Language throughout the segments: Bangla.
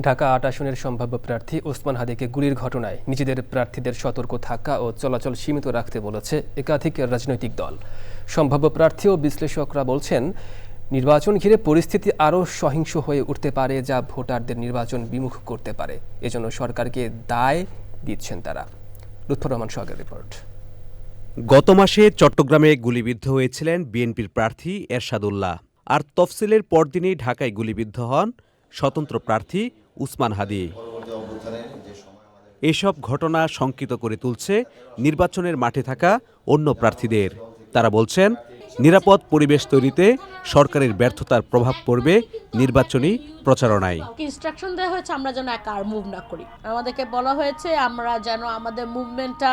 ঢাকা ৮ আসনের সম্ভাব্য প্রার্থী ওসমান হাদিকে গুলির ঘটনায় নিজেদের প্রার্থীদের সতর্ক থাকা ও চলাচল সীমিত রাখতে বলেছে একাধিক রাজনৈতিক দল। সম্ভাব্য প্রার্থী ও বিশ্লেষকরা বলছেন, নির্বাচন ঘিরে পরিস্থিতি আরও সহিংস হয়ে উঠতে পারে, যা ভোটারদের নির্বাচন বিমুখ করতে পারে। এজন্য সরকারকে দায় দিচ্ছেন তারা। লুৎফর রহমান সোহাগের রিপোর্ট। গত মাসে চট্টগ্রামে গুলিবিদ্ধ হয়েছিলেন বিএনপির প্রার্থী এরশাদুল্লাহ। আর তফসিলের পরদিনই ঢাকায় গুলিবিদ্ধ হন স্বতন্ত্র প্রার্থী উসমান হাদি। এসব ঘটনা শঙ্কিত করে তুলছে নির্বাচনের মাঠে থাকা অন্য প্রার্থীদের। তারা বলছেন, নিরাপদ পরিবেশ তৈরিতে সরকারের ব্যর্থতার প্রভাব পড়বে নির্বাচনী প্রচারণায়। ইনস্ট্রাকশন দেওয়া হয়েছে আমরা যেন একা আর মুভ না করি। আমাদেরকে বলা হয়েছে আমরা যেন আমাদের মুভমেন্টটা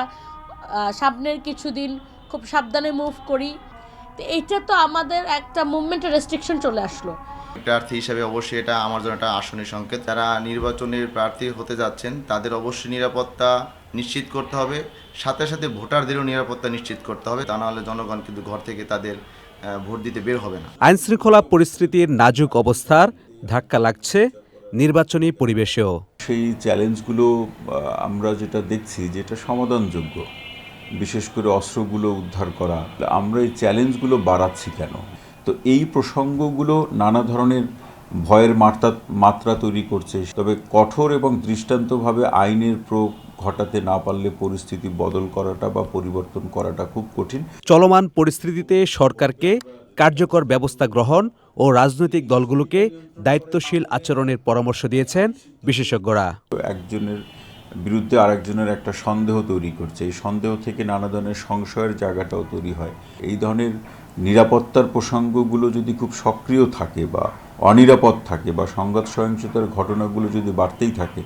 সামনের কিছুদিন খুব সাবধানে মুভ করি। তো এইটা তো আমাদের একটা মুভমেন্টের রেস্ট্রিকশন চলে আসলো। প্রার্থী হিসেবে অবশ্যই এটা আমার জন্য একটা আসনের সংকেত। যারা নির্বাচনের প্রার্থী হতে যাচ্ছেন তাদের অবশ্যই নিরাপত্তা নিশ্চিত করতে হবে, সাথে সাথে ভোটারদেরও নিরাপত্তা নিশ্চিত করতে হবে। তা নাহলে জনগণ কিন্তু ঘর থেকে তাদের ভোট দিতে বের হবে না। আইনশৃঙ্খলা পরিস্থিতির নাজুক অবস্থার ধাক্কা লাগছে নির্বাচনী পরিবেশেও। সেই চ্যালেঞ্জগুলো আমরা যেটা দেখছি যেটা সমাধানযোগ্য, বিশেষ করে অস্ত্রগুলো উদ্ধার করা। আমরা এই চ্যালেঞ্জগুলো বাড়াচ্ছি কেন? তো এই প্রসঙ্গগুলো নানা ধরনের ভয়ের মাত্রা তৈরি করছে। তবে কঠোর এবং দৃষ্টান্তভাবে আইনের প্রয়োগ ঘটাতে না পারলে পরিস্থিতি বদল করাটা বা পরিবর্তন করাটা খুব কঠিন। চলমান পরিস্থিতিতে সরকারকে কার্যকর ব্যবস্থা গ্রহণ ও রাজনৈতিক দলগুলোকে দায়িত্বশীল আচরণের পরামর্শ দিয়েছেন বিশেষজ্ঞরা। একজনের বিরুদ্ধে আরেকজনের একটা সন্দেহ তৈরি করছে, এই সন্দেহ থেকে নানা ধরনের সংশয়ের জায়গাটাও তৈরি হয়। এই ধরনের নিরাপত্তার প্রসঙ্গগুলো যদি খুব সক্রিয় থাকে বা অনিরাপদ থাকে বা সংঘাত সহিংসতার ঘটনাগুলো যদি বাড়তেই থাকে,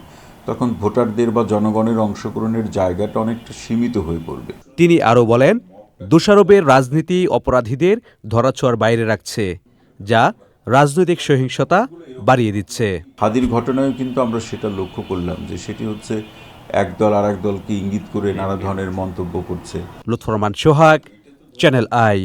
তখন ভোটারদের বা জনগণের অংশগ্রহণের জায়গাটা অনেকটা সীমিত হয়ে পড়বে। তিনি আরও বলেন, দোষারোপের রাজনীতি অপরাধীদের ধরাছোঁয়ার বাইরে রাখছে, যা রাজনৈতিক সহিংসতা বাড়িয়ে দিচ্ছে। হাদির ঘটনায় কিন্তু আমরা সেটা লক্ষ্য করলাম যে সেটি হচ্ছে একদল আর এক দলকে ইঙ্গিত করে নানা ধরনের মন্তব্য করছে। লুৎফর রহমান সোহাগ, চ্যানেল আই।